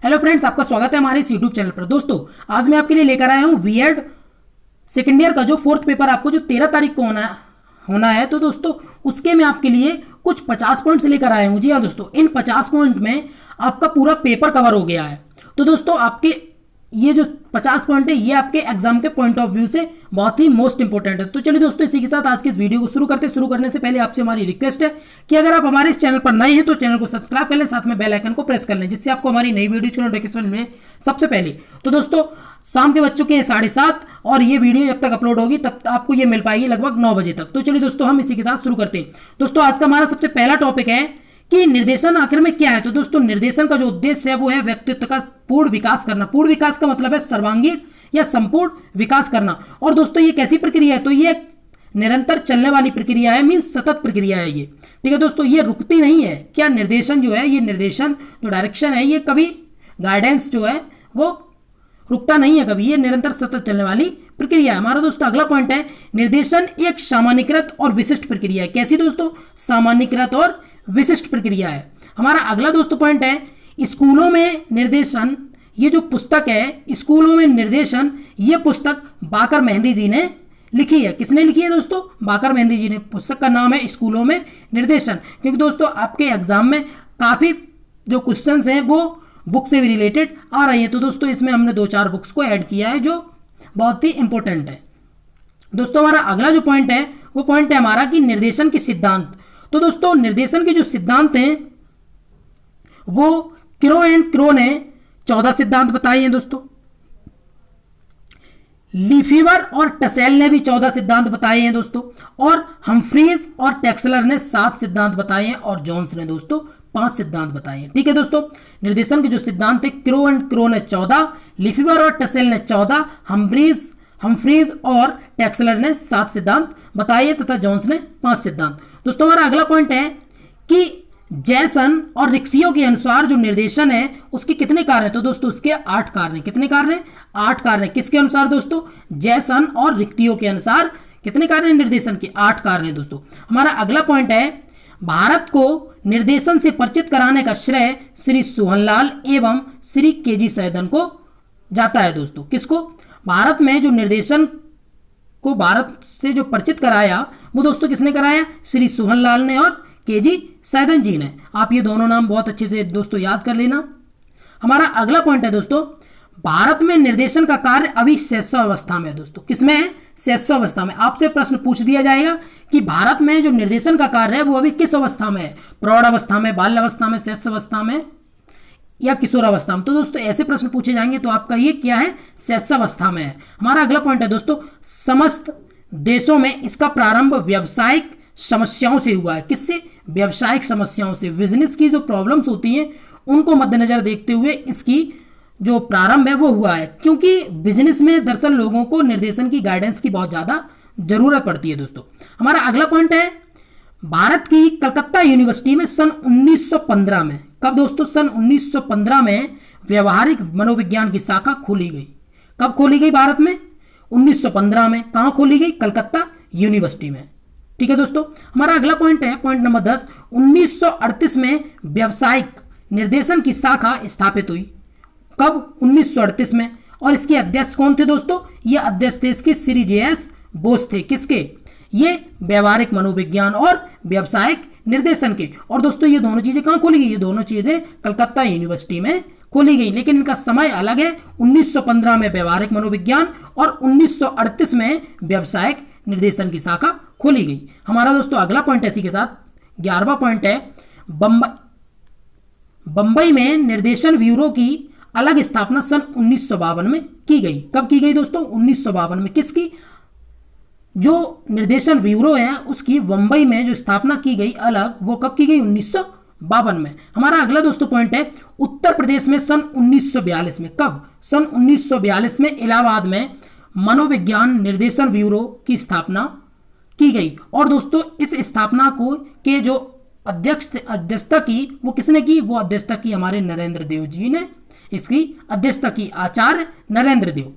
Hello friends, आपका स्वागत है हमारे इस यूट्यूब चैनल पर। दोस्तों, आज मैं आपके लिए लेकर आया हूँ बीएड सेकेंड ईयर का जो फोर्थ पेपर आपको जो 13 तारीख को होना है। तो दोस्तों, उसके मैं आपके लिए कुछ 50 पॉइंट्स लेकर आया हूँ। जी हाँ दोस्तों, इन 50 पॉइंट में आपका पूरा पेपर कवर हो गया है। तो दोस्तों, आपके ये जो 50 पॉइंट है ये आपके एग्जाम के पॉइंट ऑफ व्यू से बहुत ही मोस्ट इंपॉर्टेंट है। तो चलिए दोस्तों, इसी के साथ आज की इस वीडियो को शुरू करने से पहले आपसे हमारी रिक्वेस्ट है कि अगर आप हमारे इस चैनल पर नए हैं तो चैनल को सब्सक्राइब कर लें, साथ में बेल आइकन को प्रेस कर लें, जिससे आपको हमारी नई वीडियो की नोटिफिकेशन मिले सबसे पहले। तो दोस्तों, शाम के बच्चों के 7:30 और ये वीडियो जब तक अपलोड होगी तब आपको ये मिल पाएगी लगभग 9 बजे तक। तो चलिए दोस्तों, हम इसी के साथ शुरू करते हैं। दोस्तों, आज का हमारा सबसे पहला टॉपिक है कि निर्देशन आखिर में क्या है। तो दोस्तों, निर्देशन का जो उद्देश्य है वो है व्यक्तित्व का पूर्ण विकास करना। पूर्ण विकास का मतलब है सर्वांगीण या संपूर्ण विकास करना। और दोस्तों, ये कैसी प्रक्रिया है? तो ये निरंतर चलने वाली प्रक्रिया है, मीन सतत प्रक्रिया है ये। ठीक है दोस्तों, ये रुकती नहीं है। क्या निर्देशन जो है, ये निर्देशन जो डायरेक्शन है, ये कभी गाइडेंस जो है वो रुकता नहीं है कभी, ये निरंतर सतत चलने वाली प्रक्रिया है। हमारा दोस्तों अगला पॉइंट है, निर्देशन एक सामान्यीकृत और विशिष्ट प्रक्रिया है। कैसी दोस्तों? सामान्यीकृत और विशिष्ट प्रक्रिया है। हमारा अगला दोस्तों पॉइंट है, स्कूलों में निर्देशन, ये जो पुस्तक है स्कूलों में निर्देशन, ये पुस्तक बाकर मेहंदी जी ने लिखी है। किसने लिखी है दोस्तों? बाकर मेहंदी जी ने। पुस्तक का नाम है स्कूलों में निर्देशन। क्योंकि दोस्तों, आपके एग्जाम में काफ़ी जो क्वेश्चंस हैं वो बुक से भी रिलेटेड आ रही है। तो दोस्तों, इसमें हमने 2-4 बुक्स को ऐड किया है जो बहुत ही इंपॉर्टेंट है। दोस्तों, हमारा अगला जो पॉइंट है वो पॉइंट है हमारा कि निर्देशन के सिद्धांत। तो दोस्तों, निर्देशन के जो सिद्धांत हैं वो क्रो एंड क्रो ने 14 सिद्धांत बताए हैं दोस्तों। लीफीवर और टसेल ने भी 14 सिद्धांत बताए हैं दोस्तों। और हम्फ्रीज और टेक्सलर ने 7 सिद्धांत बताए हैं और जोन्स ने दोस्तों 5 सिद्धांत बताए हैं। ठीक है दोस्तों, निर्देशन के जो सिद्धांत है क्रो एंड क्रो ने 14, लीफीवर और टसेल ने 14, हम्फ्रीज और टेक्सलर ने 7 सिद्धांत बताए हैं तथा जोन्स ने 5 सिद्धांत। दोस्तों, हमारा अगला पॉइंट है कि जैसन और रिक्सियो के अनुसार जो निर्देशन है उसके कितने कार्य हैं? तो दोस्तों, उसके 8 कार्य हैं। कितने कार्य हैं? 8 कार्य हैं। किसके अनुसार दोस्तों? जैसन और रिक्तियों के अनुसार कितने कार्य हैं निर्देशन के? 8 कार्य हैं दोस्तों। हमारा अगला पॉइंट है, भारत को निर्देशन से परिचित कराने का श्रेय श्री सोहनलाल एवं श्री केजी सैदन को जाता है दोस्तों। किसको? भारत में जो निर्देशन को भारत से जो परिचित कराया वो दोस्तों किसने कराया? श्री सोहनलाल ने और केजी सैदन जी ने। आप ये दोनों नाम बहुत अच्छे से दोस्तों याद कर लेना। हमारा अगला पॉइंट है दोस्तों, भारत में निर्देशन का कार्य अभी शैशवावस्था में है दोस्तों। किसमें है? शैशवावस्था में। आपसे प्रश्न पूछ दिया जाएगा कि भारत में जो निर्देशन का कार्य है वो अभी किस अवस्था में है? प्रौढ़ अवस्था में, बाल्य अवस्था में, शैशवावस्था में या किशोरावस्था में? तो दोस्तों, ऐसे प्रश्न पूछे जाएंगे तो आपका ये क्या है? शैशवावस्था में है। हमारा अगला पॉइंट है दोस्तों, समस्त देशों में इसका प्रारंभ व्यावसायिक समस्याओं से हुआ है। किससे? व्यावसायिक समस्याओं से। बिजनेस की जो प्रॉब्लम्स होती हैं उनको मद्देनजर देखते हुए इसकी जो प्रारंभ है वो हुआ है। क्योंकि बिजनेस में दरअसल लोगों को निर्देशन की गाइडेंस की बहुत ज़्यादा जरूरत पड़ती है दोस्तों। हमारा अगला पॉइंट है, भारत की कलकत्ता यूनिवर्सिटी में सन 1915 में, कब दोस्तों? सन 1915 में व्यवहारिक मनोविज्ञान की शाखा खोली गई। कब खोली गई भारत में? 1915 में। कहाँ खोली गई? कलकत्ता यूनिवर्सिटी में। ठीक है दोस्तों, हमारा अगला पॉइंट है पॉइंट नंबर 10, 1938 में व्यावसायिक निर्देशन की शाखा स्थापित हुई। कब? 1938 में। और इसके अध्यक्ष कौन थे दोस्तों? ये अध्यक्ष थे इसके श्री जे.एस. बोस थे। किसके? ये व्यवहारिक मनोविज्ञान और व्यावसायिक निर्देशन के। और दोस्तों, ये दोनों चीजें कहाँ खोली गई? ये दोनों चीजें कलकत्ता यूनिवर्सिटी में खोली गई, लेकिन इनका समय अलग है। 1915 में व्यवहारिक मनोविज्ञान और 1938 में व्यावसायिक निर्देशन की शाखा खोली गई। हमारा दोस्तों अगला पॉइंट इसी के साथ 11वां पॉइंट है, बंबई में निर्देशन ब्यूरो की अलग स्थापना सन 1952 में की गई। कब की गई दोस्तों? 1952 में। किसकी? जो निर्देशन ब्यूरो है उसकी बंबई में जो स्थापना की गई अलग, वो कब की गई? 1952 में। हमारा अगला दोस्तों पॉइंट है, उत्तर प्रदेश में सन 1942 में। कब? सन 1942 में इलाहाबाद में मनोविज्ञान निर्देशन ब्यूरो की स्थापना की गई। और दोस्तों, इस स्थापना को के जो अध्यक्षता की वो किसने की? वो अध्यक्षता की हमारे नरेंद्र देव जी ने इसकी अध्यक्षता की, आचार्य नरेंद्र देव।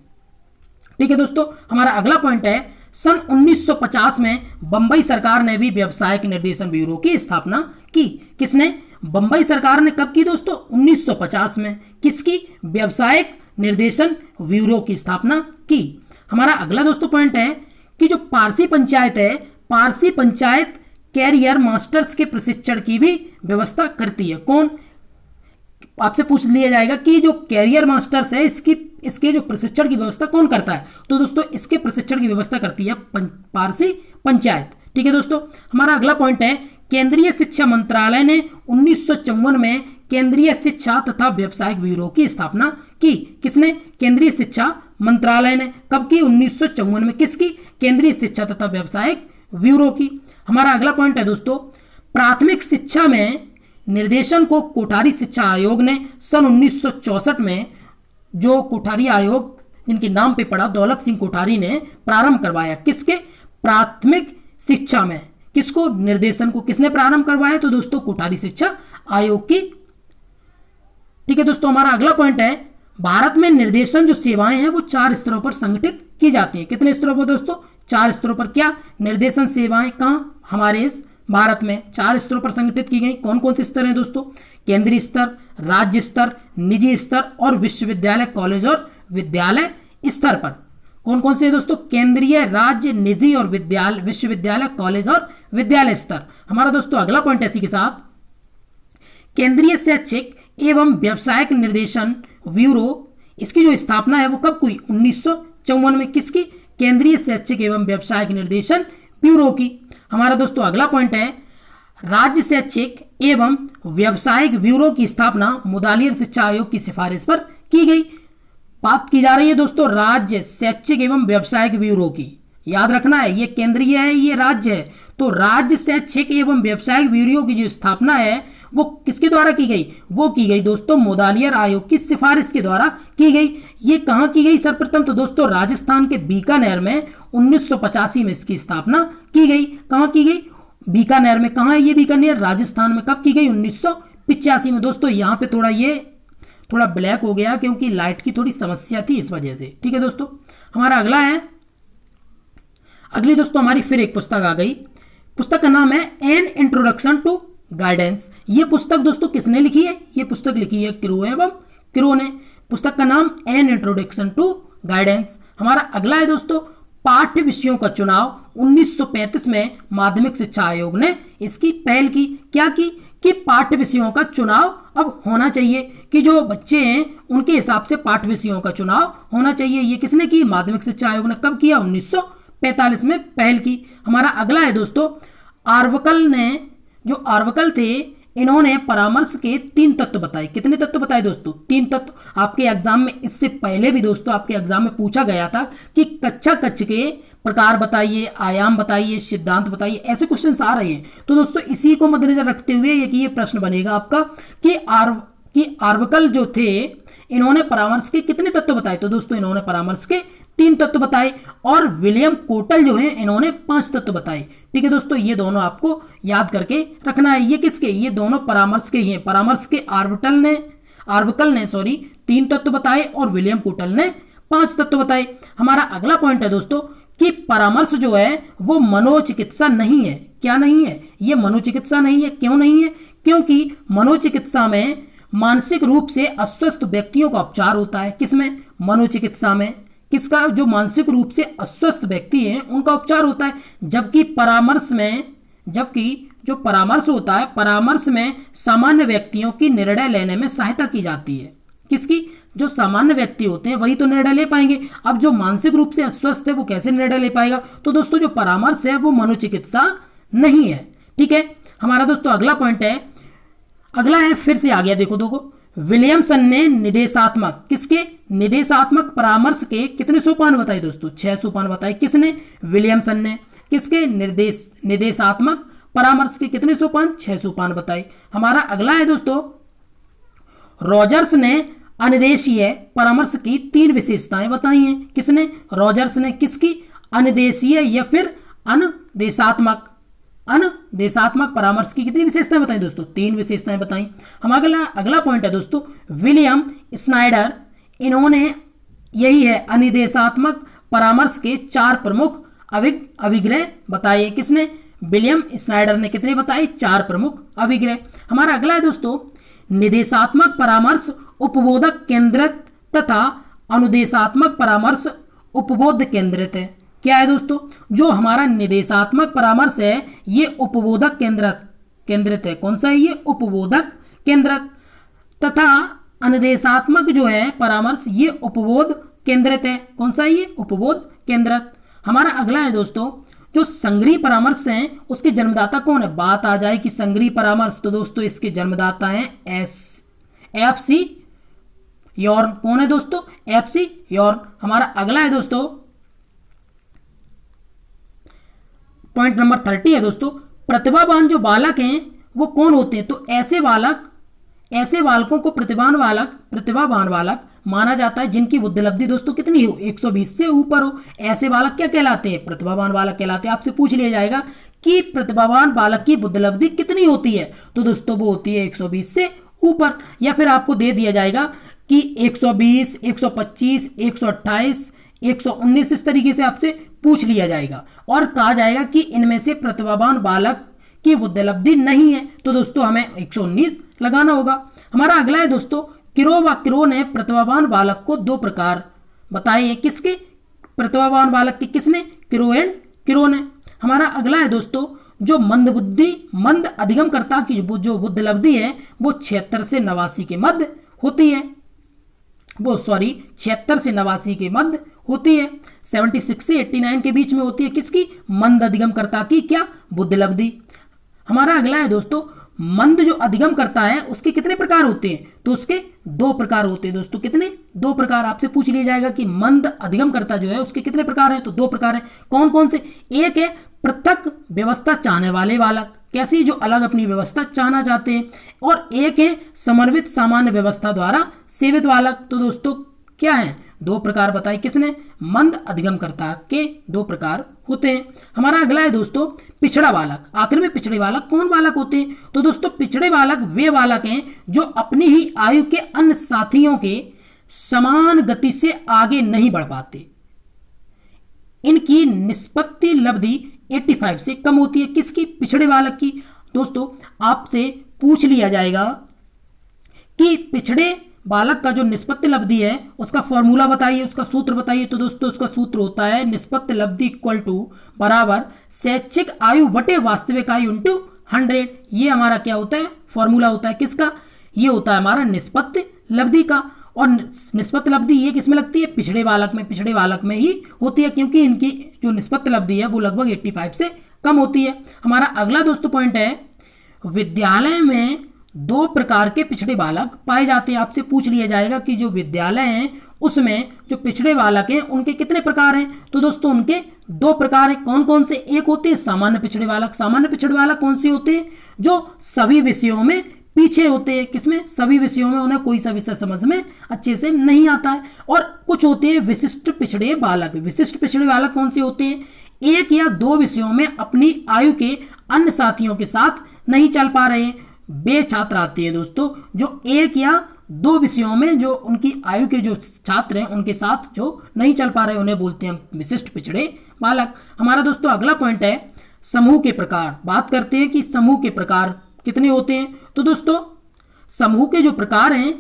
ठीक है दोस्तों, हमारा अगला पॉइंट है, सन 1950 में बंबई सरकार ने भी व्यावसायिक निर्देशन ब्यूरो की स्थापना की। किसने? बंबई सरकार ने कब की दोस्तों? 1950 में। किसकी? व्यवसायिक निर्देशन ब्यूरो की स्थापना की। हमारा अगला दोस्तों पॉइंट है कि जो पारसी पंचायत है, पारसी पंचायत कैरियर मास्टर्स के प्रशिक्षण की भी व्यवस्था करती है। कौन? आपसे पूछ लिया जाएगा कि जो कैरियर मास्टर्स है इसके जो प्रशिक्षण की व्यवस्था कौन करता है? तो दोस्तों इसके प्रशिक्षण की व्यवस्था करती है पारसी पंचायत। ठीक है दोस्तों, हमारा अगला पॉइंट है केंद्रीय शिक्षा मंत्रालय ने 1954 में केंद्रीय शिक्षा तथा व्यावसायिक ब्यूरो की स्थापना की। किसने? केंद्रीय शिक्षा मंत्रालय ने। कब की? 1954 में। किसकी? केंद्रीय शिक्षा तथा व्यावसायिक ब्यूरो की। हमारा अगला पॉइंट है दोस्तों प्राथमिक शिक्षा में निर्देशन को कोठारी शिक्षा आयोग ने सन 1964 में, जो कोठारी आयोग जिनके नाम पे पड़ा दौलत सिंह कोठारी ने प्रारंभ करवाया। किसके? प्राथमिक शिक्षा में। किसको? निर्देशन को किसने प्रारंभ करवाया? तो दोस्तों कोठारी शिक्षा आयोग की। ठीक है दोस्तों, हमारा अगला पॉइंट है भारत में निर्देशन जो सेवाएं हैं वो 4 स्तरों पर संगठित की जाती हैं। कितने स्तरों पर दोस्तों? 4 स्तरों पर। क्या? निर्देशन सेवाएं कहाँ? हमारे इस भारत में 4 स्तरों पर संगठित की गई। कौन कौन से स्तर हैं दोस्तों? केंद्रीय स्तर, राज्य स्तर, निजी स्तर और विश्वविद्यालय, कॉलेज और विद्यालय स्तर पर। कौन कौन से दोस्तों? केंद्रीय, राज्य, निजी और विश्वविद्यालय, कॉलेज और विद्यालय स्तर। हमारा दोस्तों अगला पॉइंट इसी के साथ केंद्रीय शैक्षिक एवं व्यावसायिक निर्देशन ब्यूरो, इसकी जो स्थापना है वो कब हुई? 1954 में। किसकी? केंद्रीय शैक्षिक एवं व्यावसायिक निर्देशन ब्यूरो की। हमारा दोस्तों अगला पॉइंट है राज्य शैक्षिक एवं व्यावसायिक ब्यूरो की स्थापना मुदालियर शिक्षा आयोग की सिफारिश पर की गई। बात की जा रही है दोस्तों राज्य शैक्षिक एवं व्यावसायिक ब्यूरो की। याद रखना है ये केंद्रीय है, ये राज्य है। तो राज्य शैक्षिक एवं व्यावसायिक ब्यूरो की जो स्थापना है वो किसके द्वारा की गई? वो की गई दोस्तों मुदालियर आयोग की सिफारिश के द्वारा की गई। ये कहाँ की गई सर्वप्रथम? तो दोस्तों राजस्थान के बीकानेर में 1985 में इसकी स्थापना की गई। कहाँ की गई? बीकानेर में। कहाँ है ये बीकानेर? राजस्थान में। कब की गई? 1985 में। दोस्तों यहाँ पे थोड़ा ब्लैक हो गया क्योंकि लाइट की थोड़ी समस्या थी इस वजह से। ठीक है दोस्तों, हमारा अगला है, अगली दोस्तों हमारी फिर एक पुस्तक आ गई। पुस्तक का नाम है एन इंट्रोडक्शन टू गाइडेंस। ये पुस्तक दोस्तों किसने लिखी है? ये पुस्तक लिखी है क्रो एवं क्रो ने। पुस्तक का नाम एन इंट्रोडक्शन टू गाइडेंस। हमारा अगला है दोस्तों पाठ्य विषयों का चुनाव। 1935 में माध्यमिक शिक्षा आयोग ने इसकी पहल की। क्या की? कि पाठ्य विषयों का चुनाव अब होना चाहिए, कि जो बच्चे हैं उनके हिसाब से पाठ्य विषयों का चुनाव होना चाहिए। ये किसने की? माध्यमिक शिक्षा आयोग ने। कब किया? 1945 में पहल की। हमारा अगला है दोस्तों आर्वकल ने, जो आर्वकल थे इन्होंने परामर्श के 3 तत्व बताए। कितने तत्व बताए दोस्तों? 3 तत्व। आपके एग्जाम में इससे पहले भी दोस्तों आपके एग्जाम में पूछा गया था कि कक्षा कक्ष के प्रकार बताइए, आयाम बताइए, सिद्धांत बताइए, ऐसे क्वेश्चन आ रहे हैं। तो दोस्तों इसी को मद्देनजर रखते हुए ये प्रश्न बनेगा आपका कि आर्वकल जो थे इन्होंने परामर्श के कितने तत्व बताए? तो दोस्तों इन्होंने परामर्श के 3 तत्व बताए। और विलियम कोटल जो है इन्होंने 5 तत्व बताए। ठीक है दोस्तों, ये दोनों आपको याद करके रखना है। ये किसके? ये दोनों परामर्श के ही हैं। परामर्श के आर्वकल ने 3 तत्व बताए और विलियम कोटल ने 5 तत्व बताए। हमारा अगला पॉइंट है दोस्तों कि परामर्श जो है वो मनोचिकित्सा नहीं है। क्या नहीं है? ये मनोचिकित्सा नहीं है। क्यों नहीं है? क्योंकि मनोचिकित्सा में मानसिक रूप से अस्वस्थ व्यक्तियों का उपचार होता है। किसमें? मनोचिकित्सा में। किसका? जो मानसिक रूप से अस्वस्थ व्यक्ति हैं उनका उपचार होता है। जबकि जो परामर्श होता है, परामर्श में सामान्य व्यक्तियों की निर्णय लेने में सहायता की जाती है। किसकी? जो सामान्य व्यक्ति होते हैं वही तो निर्णय ले पाएंगे। अब जो मानसिक रूप से अस्वस्थ है वो कैसे निर्णय ले पाएगा? तो दोस्तों जो परामर्श है वो मनोचिकित्सा नहीं है। ठीक है, हमारा दोस्तों अगला पॉइंट है, अगला है फिर से आ गया। देखो विलियमसन ने निदेशात्मक, किसके? निदेशात्मक परामर्श के कितने सोपान बताए दोस्तों? 6 सोपान बताए। किसने? विलियमसन ने। किसके? निदेशात्मक परामर्श के कितने सोपान? 6 सोपान बताए। हमारा अगला है दोस्तों रॉजर्स ने अनुदेशीय परामर्श की 3 विशेषताएं बताई हैं। किसने? रॉजर्स ने। किसकी? अनुदेशीय या फिर अनुदेशात्मक परामर्श की कितनी विशेषताएं बताई दोस्तों? 3 विशेषताएं बताई। हम अगला पॉइंट है दोस्तों विलियम स्नाइडर, इन्होंने यही है अनुदेशात्मक परामर्श के 4 प्रमुख अभिग्रह बताए। किसने? विलियम स्नाइडर ने कितने बताए? 4 प्रमुख अभिग्रह। हमारा अगला है दोस्तों, निर्देशात्मक परामर्श उपबोधक केंद्रित तथा अनुदेशात्मक परामर्श उपबोध केंद्रित है। क्या है दोस्तों, जो हमारा निर्देशात्मक परामर्श है ये उपबोधक केंद्रित है। कौन सा है ये, उपबोधक केंद्रक, तथा अनुदेशात्मक जो है परामर्श ये उपबोध केंद्रित है। कौन सा है ये, उपबोध केंद्रक। हमारा अगला है दोस्तों, जो संग्रही परामर्श है उसके जन्मदाता कौन है। बात आ जाए कि संग्रही परामर्श, तो दोस्तों इसके जन्मदाता हैं एफ.सी. यॉर्न। कौन है दोस्तों, एफ.सी. यॉर्न। हमारा अगला है दोस्तों, पॉइंट नंबर 30 है दोस्तों, प्रतिभावान जो बालक हैं वो कौन होते हैं। तो ऐसे बालकों को प्रतिभावान बालक माना जाता है जिनकी बुद्धिलब्धि दोस्तों कितनी हो, 120 से ऊपर हो। ऐसे बालक क्या कहलाते हैं, प्रतिभावान बालक कहलाते हैं। आपसे पूछ लिया जाएगा कि प्रतिभावान बालक की बुद्धिलब्धि कितनी होती है, तो दोस्तों वो होती है 120 से ऊपर। या फिर आपको दे दिया जाएगा कि 120, 125, 128, 119, इस तरीके से आपसे पूछ लिया जाएगा और कहा जाएगा कि इनमें से प्रतिभावान बालक की बुद्धिलब्धि नहीं है, तो दोस्तों हमें 119 लगाना होगा। हमारा अगला है दोस्तों, किरो ने प्रतिभावान बालक को 2 प्रकार बताए हैं। किसके, प्रतिभावान बालक के, किसने, किरो ने। हमारा अगला है दोस्तों, जो मंद अधिगमकर्ता की जो बुद्धिलब्धि है वो 76 से 89 के मध्य होती है। 76 से 89 के मध्य होती है। 76 से 89 के बीच में होती है। किसकी, मंद अधिगमकर्ता की क्या, बुद्धिलब्धि। हमारा अगला है दोस्तों, मंद जो अधिगम करता है उसके कितने प्रकार होते हैं, तो उसके 2 प्रकार होते हैं दोस्तों। कितने, 2 प्रकार। आपसे पूछ लिया जाएगा कि मंद अधिगम करता जो है उसके कितने प्रकार हैं, तो 2 प्रकार हैं। कौन कौन से, एक है पृथक व्यवस्था चाहने वाले बालक, कैसी, जो अलग अपनी व्यवस्था चाहना चाहते हैं, और एक है समन्वित सामान्य व्यवस्था द्वारा सेवित बालक। तो दोस्तों क्या है, 2 प्रकार बताए किसने, मंद अधिगमकर्ता के 2 प्रकार होते हैं। हमारा अगला है दोस्तों, पिछड़ा बालक। आखिर में पिछड़े बालक कौन बालक होते हैं, तो दोस्तों पिछड़े बालक वे बालक हैं जो अपनी ही आयु के अन्य साथियों के समान गति से आगे नहीं बढ़ पाते। इनकी निष्पत्ति लब्धि 85 से कम होती है। किसकी, पिछड़े बालक की। दोस्तों आपसे पूछ लिया जाएगा कि पिछड़े बालक का जो निष्पत्ति लब्धि है उसका फॉर्मूला बताइए, उसका सूत्र बताइए। तो दोस्तों उसका सूत्र होता है निष्पत्ति लब्धि इक्वल टू बराबर शैक्षिक आयु बटे वास्तविक आयु इंटू 100। ये हमारा क्या होता है, फॉर्मूला होता है किसका, ये होता है हमारा निष्पत्ति लब्धि का। और निष्पत्ति लब्धि ये किसमें लगती है, पिछड़े बालक में ही होती है, क्योंकि इनकी जो निष्पत्ति लब्धि है वो लगभग 85 से कम होती है। हमारा अगला दोस्तों पॉइंट है, विद्यालय में 2 प्रकार के पिछड़े बालक पाए जाते हैं। आपसे पूछ लिया जाएगा कि जो विद्यालय हैं उसमें जो पिछड़े बालक हैं उनके कितने प्रकार हैं, तो दोस्तों उनके 2 प्रकार हैं। कौन कौन से, एक होते हैं सामान्य पिछड़े बालक। सामान्य पिछड़े बालक कौन से होते हैं, जो सभी विषयों में पीछे होते हैं। किसमें, सभी विषयों में, उन्हें कोई सा विषय समझ में अच्छे से नहीं आता है। और कुछ होते हैं विशिष्ट पिछड़े बालक। विशिष्ट पिछड़े बालक कौन से होते हैं, 1 या 2 विषयों में अपनी आयु के अन्य साथियों के साथ नहीं चल पा रहे हैं। वे छात्र आते हैं दोस्तों जो 1 या 2 विषयों में जो उनकी आयु के जो छात्र हैं उनके साथ जो नहीं चल पा रहे, उन्हें बोलते हैं विशिष्ट पिछड़े बालक। हमारा दोस्तों अगला पॉइंट है समूह के प्रकार। बात करते हैं कि समूह के प्रकार कितने होते हैं। तो दोस्तों समूह के जो प्रकार हैं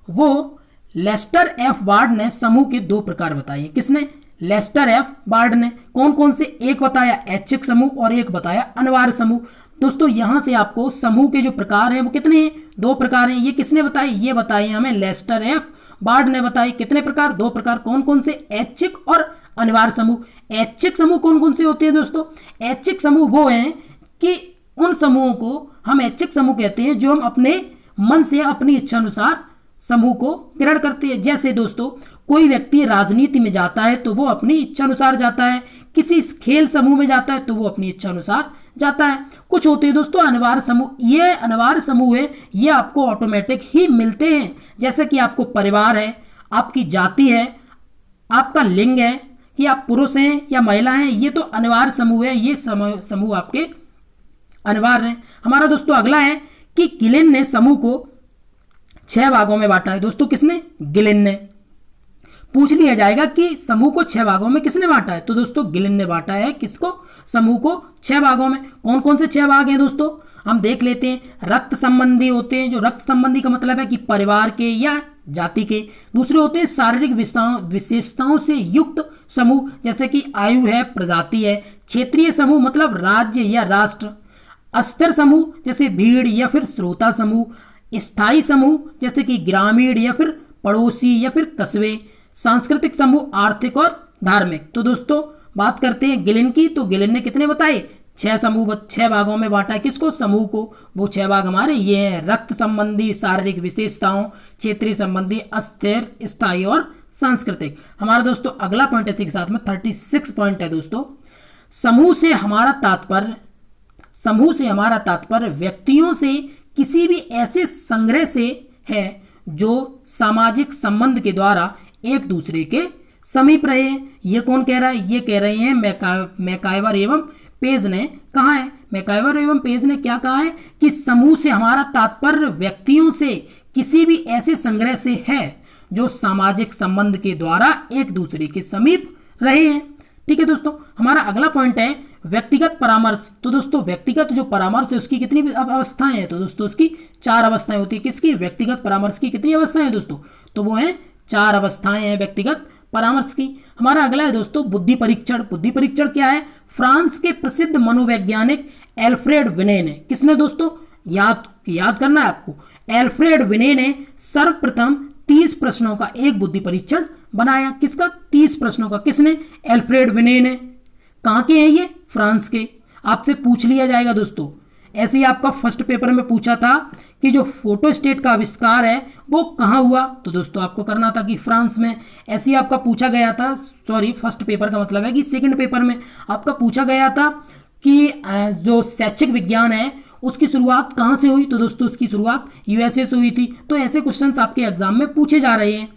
वो लेस्टर एफ बार्ड ने समूह के 2 प्रकार बताए। किसने, लेस्टर एफ बार्ड ने। कौन कौन से, एक बताया ऐच्छिक समूह और एक बताया अनिवार्य समूह। दोस्तों यहां से आपको समूह के जो प्रकार हैं वो कितने हैं, 2 प्रकार हैं। ये किसने बताए, ये बताए हमें लेस्टर एफ बार्ड ने बताए। कितने प्रकार, 2 प्रकार। कौन कौन से, ऐच्छिक और अनिवार्य समूह। ऐच्छिक समूह कौन कौन से होते हैं दोस्तों, ऐच्छिक समूह वो हैं कि उन समूहों को हम ऐच्छिक समूह कहते हैं जो हम अपने मन से अपनी इच्छा अनुसार समूह को ग्रहण करते हैं। जैसे दोस्तों कोई व्यक्ति राजनीति में जाता है तो वो अपनी इच्छा अनुसार जाता है, किसी खेल समूह में जाता है तो वो अपनी इच्छा अनुसार जाता है। कुछ होते हैं दोस्तों अनिवार्य समूह। ये अनिवार्य समूह है, ये आपको ऑटोमेटिक ही मिलते हैं। जैसे कि आपको परिवार है, आपकी जाति है, आपका लिंग है कि आप पुरुष हैं या महिला हैं, ये तो अनिवार्य समूह है। ये समूह आपके अनिवार्य है। हमारा दोस्तों अगला है कि गिलिन ने समूह को 6 भागों में बांटा है। दोस्तों किसने, गिलिन ने। पूछ लिया जाएगा कि समूह को 6 भागों में किसने बांटा है, तो दोस्तों गिलिन ने बांटा है। किसको, समूह को 6 भागों में। कौन कौन से 6 भाग हैं दोस्तों, हम देख लेते हैं। रक्त संबंधी होते हैं, जो रक्त संबंधी का मतलब है कि परिवार के या जाति के। दूसरे होते हैं शारीरिक विशेषताओं से युक्त समूह, जैसे कि आयु है, प्रजाति है। क्षेत्रीय समूह मतलब राज्य या राष्ट्र। अस्थिर समूह जैसे भीड़ या फिर श्रोता समूह। स्थायी समूह जैसे कि ग्रामीण या फिर पड़ोसी या फिर कस्बे। सांस्कृतिक समूह आर्थिक और धार्मिक। तो दोस्तों बात करते हैं गिलिन की, तो गिलिन ने कितने बताए? 6 समूह, 6 भागों में बांटा है किसको? समूह को। वो 6 भाग हमारे ये हैं: रक्त संबंधी, शारीरिक विशेषताओं, क्षेत्रीय संबंधी, अस्थिर, स्थायी और सांस्कृतिक। हमारा दोस्तों अगला पॉइंट इसी के साथ में 36 पॉइंट है दोस्तों। समूह से हमारा तात्पर्य व्यक्तियों से किसी भी ऐसे संग्रह से है जो सामाजिक संबंध के द्वारा एक दूसरे के समीप रहे। ये कौन कह रहा है? ये कह रहे हैं मैकाइवर एवं पेज ने कहा है। मैकाइवर एवं पेज ने क्या कहा है कि समूह से हमारा तात्पर्य व्यक्तियों से किसी भी ऐसे संग्रह से है जो सामाजिक संबंध के द्वारा एक दूसरे के समीप रहे हैं। ठीक है दोस्तों, हमारा अगला पॉइंट है व्यक्तिगत परामर्श। तो दोस्तों व्यक्तिगत जो परामर्श है उसकी कितनी अवस्थाएं हैं? तो दोस्तों उसकी 4 अवस्थाएं होती है। किसकी? व्यक्तिगत परामर्श की कितनी अवस्थाएं हैं दोस्तों? तो वो है 4 अवस्थाएं हैं व्यक्तिगत परामर्श की। हमारा अगला है दोस्तों बुद्धि परीक्षण। बुद्धि परीक्षण क्या है? फ्रांस के प्रसिद्ध मनोवैज्ञानिक एल्फ्रेड विने ने, किसने दोस्तों? याद करना है आपको। एल्फ्रेड विने ने सर्वप्रथम 30 प्रश्नों का एक बुद्धि परीक्षण बनाया। किसका? 30 प्रश्नों का। किसने? एल्फ्रेड विने ने। कहाँ के हैं ये? फ्रांस के। आपसे पूछ लिया जाएगा दोस्तों, ऐसे ही आपका फर्स्ट पेपर में पूछा था कि जो फोटोस्टेट का आविष्कार है वो कहाँ हुआ? तो दोस्तों आपको करना था कि फ्रांस में। ऐसे ही आपका पूछा गया था, सॉरी फर्स्ट पेपर का मतलब है कि सेकंड पेपर में आपका पूछा गया था कि जो शैक्षिक विज्ञान है उसकी शुरुआत कहाँ से हुई? तो दोस्तों उसकी शुरुआत यूएसए से हुई थी। तो ऐसे क्वेश्चंस आपके एग्जाम में पूछे जा रहे हैं।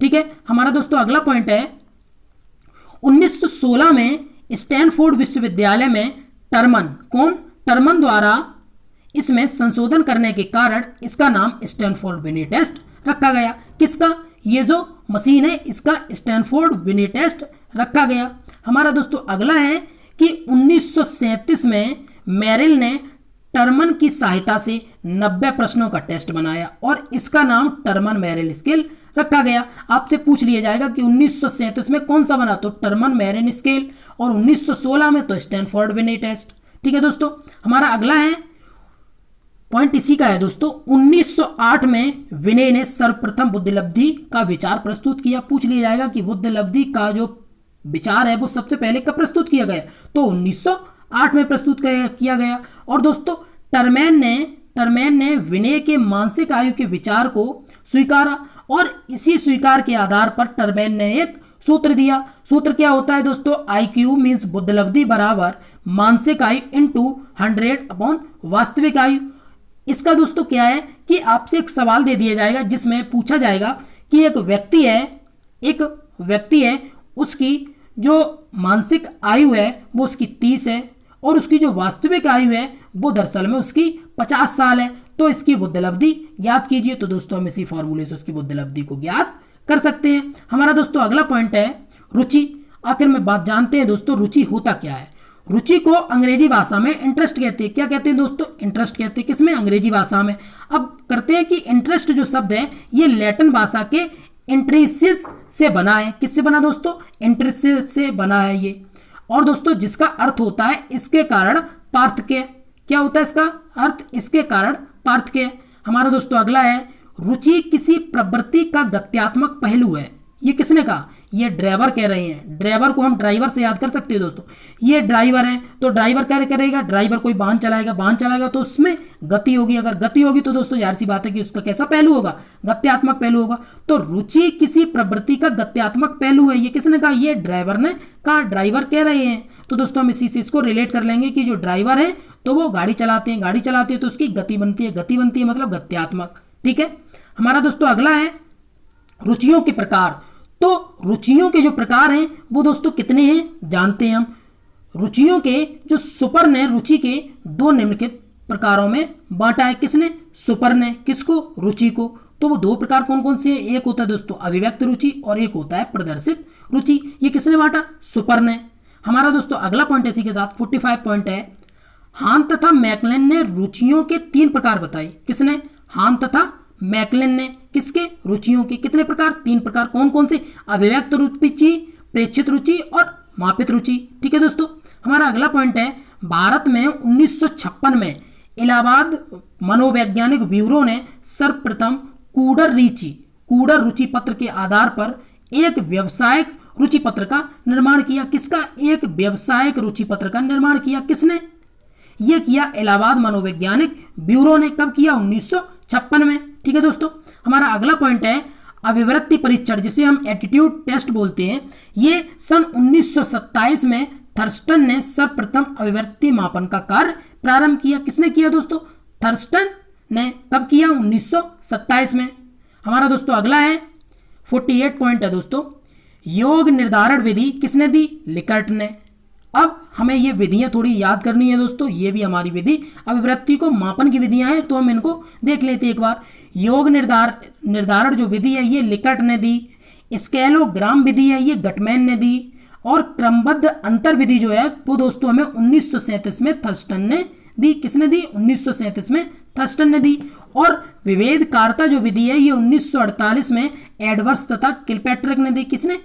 ठीक है, हमारा दोस्तों अगला पॉइंट है 1916 में स्टैनफोर्ड विश्वविद्यालय में टर्मन द्वारा इसमें संशोधन करने के कारण इसका नाम स्टैनफोर्ड विनी टेस्ट रखा गया। किसका? ये जो मशीन है इसका स्टैनफोर्ड विनी टेस्ट रखा गया। हमारा दोस्तों अगला है कि 1937 में मेरिल ने टर्मन की सहायता से 90 प्रश्नों का टेस्ट बनाया और इसका नाम टर्मन मेरिल स्केल रखा गया। आपसे पूछ लिया जाएगा कि 1937 में कौन सा बना? तो टर्मन मेरिल स्केल। और 1916 में तो स्टैनफोर्ड विनी टेस्ट। ठीक है दोस्तों, हमारा अगला है पॉइंट इसी का है दोस्तों। 1908 में विनय ने सर्वप्रथम बुद्धिलब्धि का विचार प्रस्तुत किया। पूछ लिया जाएगा कि बुद्धिलब्धि का जो विचार है वो सबसे पहले कब प्रस्तुत किया गया? तो 1908 में प्रस्तुत किया गया। और दोस्तों टर्मैन ने विनय के मानसिक आयु के विचार को स्वीकारा और इसी स्वीकार के आधार पर टर्मैन ने एक सूत्र दिया। सूत्र क्या होता है दोस्तों? IQ मीन्स बुद्धिलब्धि बराबर मानसिक आयु इंटू 100 अपॉन वास्तविक आयु। इसका दोस्तों क्या है कि आपसे एक सवाल दे दिया जाएगा जिसमें पूछा जाएगा कि एक व्यक्ति है उसकी जो मानसिक आयु है वो उसकी 30 है और उसकी जो वास्तविक आयु है वो दरअसल में उसकी 50 साल है। तो इसकी बुद्धिलब्धि ज्ञात कीजिए। तो दोस्तों हम इसी फॉर्मूले से उसकी बुद्धिलब्धि को ज्ञात कर सकते हैं। हमारा दोस्तों अगला पॉइंट है रुचि। आखिर में बात जानते हैं दोस्तों रुचि होता क्या है। रुचि को अंग्रेजी भाषा में इंटरेस्ट कहते हैं। क्या कहते हैं दोस्तों? इंटरेस्ट कहते हैं। किसमें? अंग्रेजी भाषा में। अब करते हैं कि इंटरेस्ट जो शब्द है ये लैटिन भाषा के इंट्रेसिस से बना है। किससे बना दोस्तों? इंट्रेसिस से बना है ये। और दोस्तों जिसका अर्थ होता है इसके कारण पार्थक्य। क्या होता है इसका अर्थ? इसके कारण पार्थक्य। हमारा दोस्तों अगला है रुचि किसी प्रवृत्ति का गत्यात्मक पहलू है। ये किसने कहा? ये ड्राइवर कह रहे हैं। ड्राइवर को हम ड्राइवर से याद कर सकते हैं दोस्तों। ये ड्राइवर है तो ड्राइवर क्या करेगा? ड्राइवर कोई वाहन चलाएगा तो उसमें गति होगी। अगर गति होगी तो दोस्तों जाहिर सी बात है कि उसका कैसा पहलू होगा? गत्यात्मक पहलू होगा। तो रुचि किसी प्रवृत्ति का गत्यात्मक पहलू है। ये किसने कहा? ये ड्राइवर ने कहा। ड्राइवर कह रहे हैं तो दोस्तों हम इसी से इसको रिलेट कर लेंगे कि जो ड्राइवर है तो वो गाड़ी चलाते हैं तो उसकी गति बनती है मतलब गत्यात्मक। ठीक है, हमारा दोस्तों अगला है रुचियों के प्रकार। तो रुचियों के जो प्रकार हैं वो दोस्तों कितने हैं जानते हैं हम। रुचियों के जो सुपर ने रुचि के 2 निम्नलिखित प्रकारों में बांटा है। किसने? सुपर ने। किसको? रुचि को। तो वो 2 प्रकार कौन कौन से हैं? एक होता है दोस्तों अभिव्यक्त रुचि और एक होता है प्रदर्शित रुचि। ये किसने बांटा? सुपर ने। हमारा दोस्तों अगला पॉइंट इसी के साथ 45 पॉइंट है हान तथा मैकलन ने रुचियों के 3 प्रकार बताए। किसने? हान तथा मैकलन ने। किसके? रुचियों के कितने प्रकार? 3 प्रकार। कौन कौन से? अभिव्यक्त रुचि, प्रेक्षित रुचि और मापित रुचि। ठीक है दोस्तों, हमारा अगला पॉइंट है, भारत में 1956 में इलाहाबाद मनोवैज्ञानिक ब्यूरो ने सर्वप्रथम कूडर रुचि पत्र के आधार पर एक व्यवसायिक रुचि पत्र का निर्माण किया। किसका? एक व्यवसायिक रुचि पत्र का निर्माण किया। किसने? यह किया इलाहाबाद मनोवैज्ञानिक ब्यूरो ने। कब किया? 1956 में। ठीक है दोस्तों, हमारा अगला पॉइंट है, अभिवृत्ति परीक्षण जिसे हम एटीट्यूड टेस्ट बोलते हैं, ये सन 1927 में थर्स्टन ने सर्वप्रथम अभिवृत्ति मापन का कार्य प्रारंभ किया। किसने किया दोस्तों? थर्स्टन ने। कब किया? 1927 में। हमारा दोस्तों अगला है 48 पॉइंट है दोस्तों, योग निर्धारण विधि किसने दी? लिकर्ट ने। अब हमें ये विधियां थोड़ी याद करनी है दोस्तों, ये भी हमारी विधि अभिवृत्ति को मापन की विधियां हैं, तो हम इनको देख लेते हैं एक बार। योग निर्धारण जो विधि है ये लिकर्ट ने दी। स्केलोग्राम विधि है ये गटमैन ने दी। और क्रमबद्ध अंतर विधि जो है वो दोस्तों हमें 1937 में थर्स्टन ने दी। किसने दी? 1937 में थर्स्टन ने दी। और विभेदकारता जो विधि है ये 1948 में एडवर्ड्स तथा किलपैट्रिक ने दी। किसने?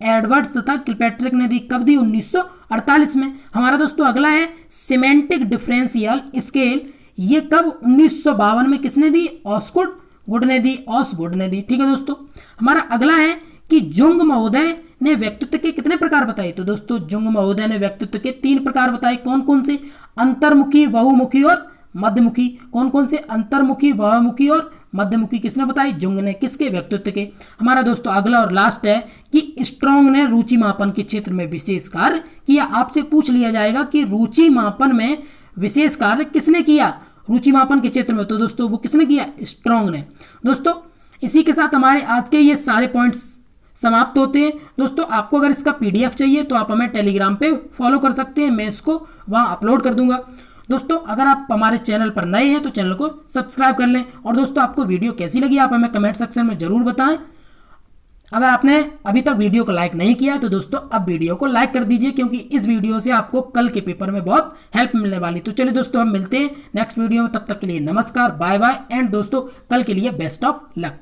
एडवर्ड्स तथा किलपैट्रिक ने दी। कब दी? 1948 में। हमारा दोस्तों अगला है सिमेंटिक डिफरेंशियल स्केल, ये कब? 1952 में। किसने दी? ऑसगुड ने दी। ऑसगुड ने दी। ठीक है दोस्तों, हमारा अगला है कि जुंग महोदय ने व्यक्तित्व के कितने प्रकार बताए? तो दोस्तों जुंग महोदय ने व्यक्तित्व के 3 प्रकार बताए। कौन कौन से? अंतर्मुखी, बहुमुखी और मध्यमुखी। कौन कौन से? अंतर्मुखी, बहुमुखी और मध्यमुखी। किसने बताई? जुंग ने। किसके? व्यक्तित्व के। हमारा दोस्तों अगला और लास्ट है कि स्ट्रॉन्ग ने रुचि मापन के क्षेत्र में विशेष कार्य किया। आपसे पूछ लिया जाएगा कि रुचि मापन में विशेष कार्य किसने किया रुचि मापन के क्षेत्र में? तो दोस्तों वो किसने किया? स्ट्रॉन्ग ने। दोस्तों इसी के साथ हमारे आज के ये सारे पॉइंट्स समाप्त होते हैं। दोस्तों आपको अगर इसका PDF चाहिए तो आप हमें टेलीग्राम पे फॉलो कर सकते हैं, मैं इसको वहाँ अपलोड कर दूंगा। दोस्तों अगर आप हमारे चैनल पर नए हैं तो चैनल को सब्सक्राइब कर लें। और दोस्तों आपको वीडियो कैसी लगी आप हमें कमेंट सेक्शन में ज़रूर बताएं। अगर आपने अभी तक वीडियो को लाइक नहीं किया है तो दोस्तों अब वीडियो को लाइक कर दीजिए, क्योंकि इस वीडियो से आपको कल के पेपर में बहुत हेल्प मिलने वाली। तो चलिए दोस्तों हम मिलते हैं नेक्स्ट वीडियो में, तब तक के लिए नमस्कार, बाय बाय एंड दोस्तों कल के लिए बेस्ट ऑफ लक।